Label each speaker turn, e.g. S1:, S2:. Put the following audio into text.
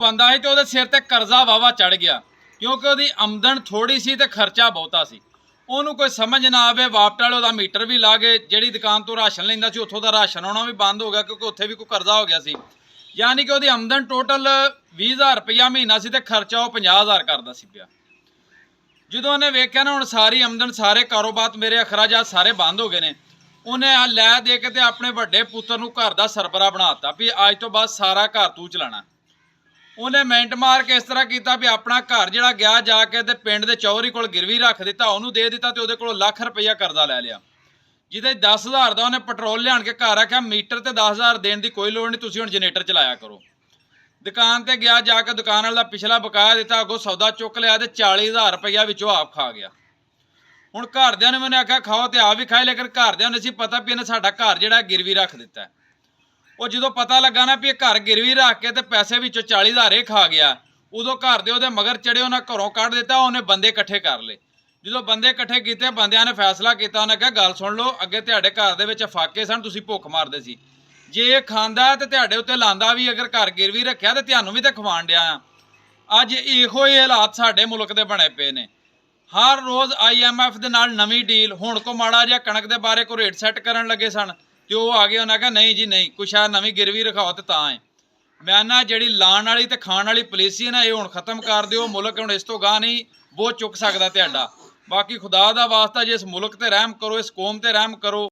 S1: ਬੰਦਾ ਸੀ ਤੇ ਉਹਦੇ ਸਿਰ ਤੇ ਕਰਜ਼ਾ ਵਾਵਾ ਚੜ ਗਿਆ ਕਿਉਂਕਿ ਉਹਦੀ ਆਮਦਨ ਥੋੜੀ ਸੀ ਤੇ ਖਰਚਾ ਬਹੁਤਾ ਸੀ। ਉਹਨੂੰ ਕੋਈ ਸਮਝ ਨਾ ਆਵੇ, ਵਾਪਟ ਵਾਲੇ ਉਹਦਾ ਮੀਟਰ ਵੀ ਲਾ ਗਏ, ਜਿਹੜੀ ਦੁਕਾਨ ਤੋਂ ਰਾਸ਼ਨ ਲੈਂਦਾ ਸੀ ਉੱਥੋਂ ਦਾ ਰਾਸ਼ਨ ਆਉਣਾ ਵੀ ਬੰਦ ਹੋ ਗਿਆ ਕਿਉਂਕਿ ਉੱਥੇ ਵੀ ਕੋਈ ਕਰਜ਼ਾ ਹੋ ਗਿਆ ਸੀ। ਯਾਨੀ ਕਿ ਉਹਦੀ ਆਮਦਨ ਟੋਟਲ 20,000 ਰੁਪਇਆ ਮਹੀਨਾ ਸੀ ਤੇ ਖਰਚਾ ਉਹ 50,000 ਕਰਦਾ ਸੀ ਪਿਆ। ਜਦੋਂ ਉਹਨੇ ਵੇਖਿਆ ਨਾ ਹੁਣ ਸਾਰੀ ਆਮਦਨ, ਸਾਰੇ ਕਾਰੋਬਾਰ ਮੇਰੇ ਅਖਰਾਜਾਤ ਸਾਰੇ ਬੰਦ ਹੋ ਗਏ ਨੇ, ਉਹਨੇ ਆ ਲੈ ਦੇ ਕੇ ਤੇ ਆਪਣੇ ਵੱਡੇ ਪੁੱਤਰ ਨੂੰ ਘਰ ਦਾ ਸਰਬਰਾ ਬਣਾਤਾ ਵੀ ਅੱਜ ਤੋਂ ਬਾਅਦ ਸਾਰਾ ਘਰ ਤੂੰ ਚਲਾਣਾ। ਉਹਨੇ ਮਿੰਟ ਮਾਰ ਕੇ ਇਸ ਤਰ੍ਹਾਂ ਕੀਤਾ ਵੀ ਆਪਣਾ ਘਰ ਜਿਹੜਾ ਗਿਆ ਜਾ ਕੇ ਤੇ ਪਿੰਡ ਦੇ ਚੌਧਰੀ ਕੋਲ ਗਿਰਵੀ ਰੱਖ ਦਿੱਤਾ, ਉਹਨੂੰ ਦੇ ਦਿੱਤਾ ਤੇ ਉਹਦੇ ਕੋਲੋਂ ਲੱਖ ਰੁਪਈਆ ਕਰਜ਼ਾ ਲੈ ਲਿਆ। ਜਿਹਦੇ 10,000 ਦਾ ਉਹਨੇ ਪੈਟਰੋਲ ਲਿਆਣ ਕੇ ਘਰ ਆਖਿਆ ਮੀਟਰ ਤੇ 10,000 ਦੇਣ ਦੀ ਕੋਈ ਲੋੜ ਨਹੀਂ, ਤੁਸੀਂ ਹੁਣ ਜਨਰੇਟਰ ਚਲਾਇਆ ਕਰੋ। ਦੁਕਾਨ ਤੇ ਗਿਆ, ਜਾ ਕੇ ਦੁਕਾਨ ਵਾਲਾ ਪਿਛਲਾ ਬਕਾਇਆ ਦਿੱਤਾ, ਅੱਗੋਂ ਸੌਦਾ ਚੁੱਕ ਲਿਆ ਤੇ 40,000 ਰੁਪਈਆ ਵਿੱਚੋਂ ਆਪ ਖਾ ਗਿਆ। ਹੁਣ ਘਰਦਿਆਂ ਨੇ ਮੈਨੂੰ ਆਖਿਆ ਖਾਓ ਤੇ ਆਪ ਵੀ ਖਾਏ, ਲੇਕਿਨ ਘਰਦਿਆਂ ਨੂੰ ਸੀ ਪਤਾ ਵੀ ਇਹਨੇ ਸਾਡਾ ਘਰ ਜਿਹੜਾ ਗਿਰਵੀ ਰੱਖ ਦਿੱਤਾ। ਉਹ ਜਦੋਂ ਪਤਾ ਲੱਗਾ ਨਾ ਵੀ ਇਹ ਘਰ ਗਿਰਵੀ ਰੱਖ ਕੇ ਤੇ ਪੈਸੇ ਵਿੱਚੋਂ 40,000 ਇਹ ਖਾ ਗਿਆ, ਉਦੋਂ ਘਰ ਦੇ ਉਹਦੇ ਮਗਰ ਚੜੇ, ਉਹਨਾਂ ਘਰੋਂ ਕੱਢ ਦਿੱਤਾ। ਉਹਨੇ ਬੰਦੇ ਇਕੱਠੇ ਕਰ ਲਏ। ਜਦੋਂ ਬੰਦੇ ਇਕੱਠੇ ਕੀਤੇ, ਬੰਦਿਆਂ ਨੇ ਫੈਸਲਾ ਕੀਤਾ, ਉਹਨੇ ਕਿਹਾ ਗੱਲ ਸੁਣ ਲਓ, ਅੱਗੇ ਤੁਹਾਡੇ ਘਰ ਦੇ ਵਿੱਚ ਫਾਕੇ ਸਨ, ਤੁਸੀਂ ਭੁੱਖ ਮਾਰਦੇ ਸੀ, ਜੇ ਇਹ ਖਾਂਦਾ ਤੇ ਤੁਹਾਡੇ ਉੱਤੇ ਲਾਂਦਾ ਵੀ, ਅਗਰ ਘਰ ਗਿਰਵੀ ਰੱਖਿਆ ਤੇ ਤੁਹਾਨੂੰ ਵੀ ਤਾਂ ਖਵਾਉਣ ਡਿਆ ਆ। ਅੱਜ ਇਹੋ ਹੀ ਹਾਲਾਤ ਸਾਡੇ ਮੁਲਕ ਦੇ ਬਣੇ ਪਏ ਨੇ। ਹਰ ਰੋਜ਼ IMF ਦੇ ਨਾਲ ਨਵੀਂ ਡੀਲ। ਹੁਣ ਕੋ ਮਾੜਾ ਜਿਹਾ ਕਣਕ ਦੇ ਬਾਰੇ ਕੋਈ ਰੇਟ ਸੈੱਟ ਕਰਨ ਲੱਗੇ ਸਨ ਤੇ ਉਹ ਆ ਗਏ, ਉਹਨਾਂ ਕਿਹਾ ਨਹੀਂ ਜੀ ਨਹੀਂ, ਕੁਛ ਆ ਨਵੀਂ ਗਿਰਵੀ ਰਖਾਓ ਤੇ ਤਾਂ ਹੈ। ਮੈਂ ਨਾ ਜਿਹੜੀ ਲਾਣ ਵਾਲੀ ਤੇ ਖਾਣ ਵਾਲੀ ਪਾਲਿਸੀ ਹੈ ਨਾ, ਇਹ ਹੁਣ ਖਤਮ ਕਰ ਦਿਓ। ਮੁਲਕ ਹੁਣ ਇਸ ਤੋਂ ਗਾਹ ਨਹੀਂ ਬੋਝ ਚੁੱਕ ਸਕਦਾ ਤੁਹਾਡਾ। ਬਾਕੀ ਖੁਦਾ ਦਾ ਵਾਸਤਾ ਜੇ ਇਸ ਮੁਲਕ ਤੇ ਰਹਿਮ ਕਰੋ, ਇਸ ਕੌਮ ਤੇ ਰਹਿਮ ਕਰੋ।